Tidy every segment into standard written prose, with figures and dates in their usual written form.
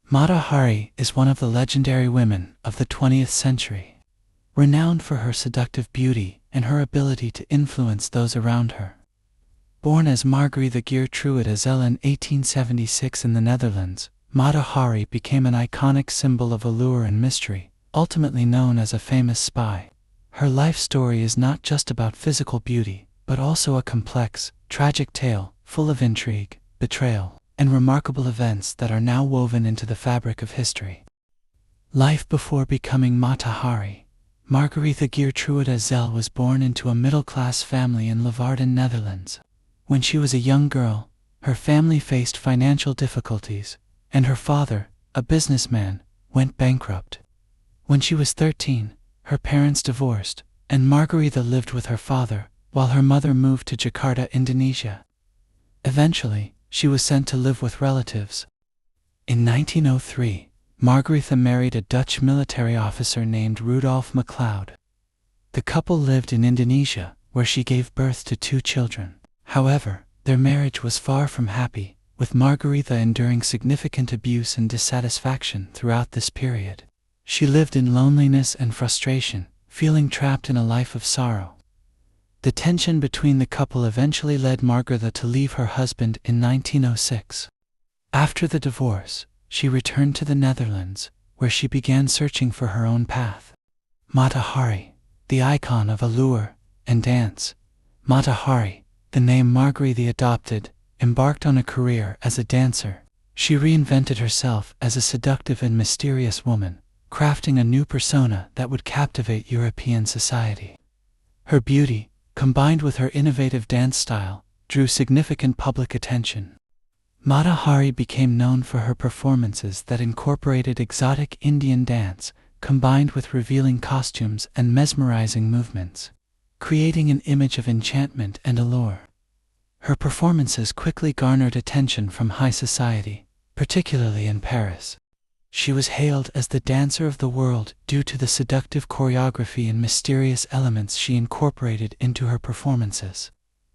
Mata Hari is one of the legendary women of the 20th century, renowned for her seductive beauty and her ability to influence those around her. Born as Marguerite Geertruida Zell in 1876 in the Netherlands, Mata Hari became an iconic symbol of allure and mystery, ultimately known as a famous spy. Her life story is not just about physical beauty, but also a complex, tragic tale full of intrigue, betrayal, and remarkable events that are now woven into the fabric of history. Life before becoming Mata Hari. Marguerite Geertruida Zell was born into a middle-class family in Leeuwarden, Netherlands. When she was a young girl, her family faced financial difficulties, and her father, a businessman, went bankrupt. When she was 13, her parents divorced, and Margarita lived with her father, while her mother moved to Jakarta, Indonesia. Eventually, she was sent to live with relatives. In 1903, Margaretha married a Dutch military officer named Rudolf MacLeod. The couple lived in Indonesia, where she gave birth to 2 children. However, their marriage was far from happy, with Margaretha enduring significant abuse and dissatisfaction throughout this period. She lived in loneliness and frustration, feeling trapped in a life of sorrow. The tension between the couple eventually led Margaretha to leave her husband in 1906. After the divorce, she returned to the Netherlands, where she began searching for her own path. Mata Hari, the icon of allure and dance. Mata Hari, the name Marguerite adopted, embarked on a career as a dancer. She reinvented herself as a seductive and mysterious woman, crafting a new persona that would captivate European society. Her beauty, combined with her innovative dance style, drew significant public attention. Mata Hari became known for her performances that incorporated exotic Indian dance, combined with revealing costumes and mesmerizing movements, creating an image of enchantment and allure. Her performances quickly garnered attention from high society, particularly in Paris. She was hailed as the dancer of the world due to the seductive choreography and mysterious elements she incorporated into her performances.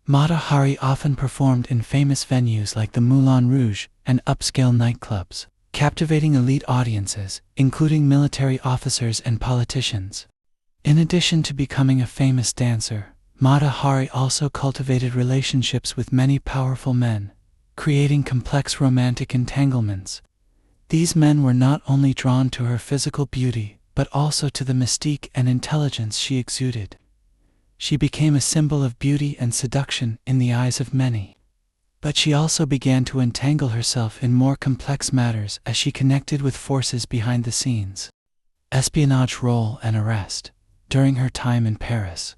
Mata Hari often performed in famous venues like the Moulin Rouge and upscale nightclubs, captivating elite audiences, including military officers and politicians. In addition to becoming a famous dancer, Mata Hari also cultivated relationships with many powerful men, creating complex romantic entanglements. These men were not only drawn to her physical beauty, but also to the mystique and intelligence she exuded. She became a symbol of beauty and seduction in the eyes of many. But she also began to entangle herself in more complex matters as she connected with forces behind the scenes. Espionage role and arrest. During her time in Paris.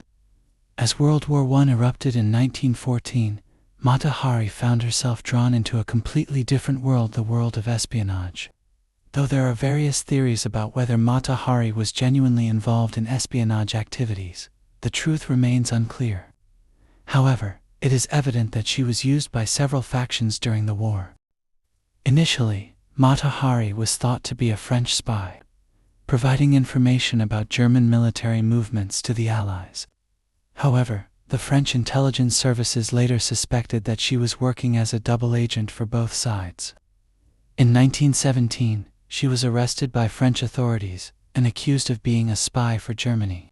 As World War I erupted in 1914, Mata Hari found herself drawn into a completely different world, the world of espionage. Though there are various theories about whether Mata Hari was genuinely involved in espionage activities, the truth remains unclear. However, it is evident that she was used by several factions during the war. Initially, Mata Hari was thought to be a French spy, providing information about German military movements to the Allies. However, the French intelligence services later suspected that she was working as a double agent for both sides. In 1917, she was arrested by French authorities and accused of being a spy for Germany,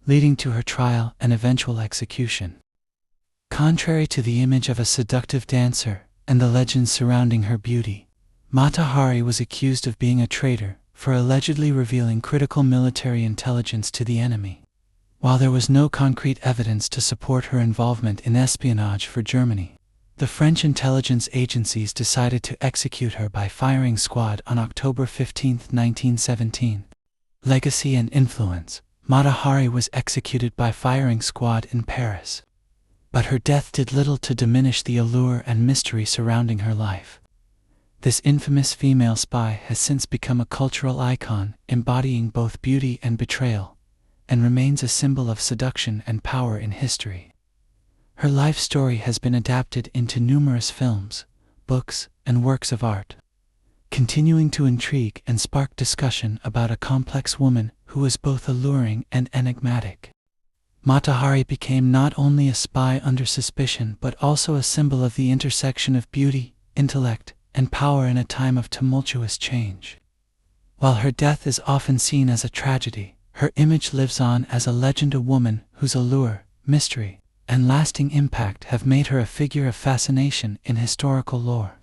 leading to her trial and eventual execution. Contrary to the image of a seductive dancer and the legends surrounding her beauty, Mata Hari was accused of being a traitor for allegedly revealing critical military intelligence to the enemy. While there was no concrete evidence to support her involvement in espionage for Germany, the French intelligence agencies decided to execute her by firing squad on October 15, 1917. Legacy and influence. Mata Hari was executed by firing squad in Paris. But her death did little to diminish the allure and mystery surrounding her life. This infamous female spy has since become a cultural icon, embodying both beauty and betrayal, and remains a symbol of seduction and power in history. Her life story has been adapted into numerous films, books, and works of art, continuing to intrigue and spark discussion about a complex woman who was both alluring and enigmatic. Mata Hari became not only a spy under suspicion but also a symbol of the intersection of beauty, intellect, and power in a time of tumultuous change. While her death is often seen as a tragedy, her image lives on as a legend, a woman whose allure, mystery, and lasting impact have made her a figure of fascination in historical lore.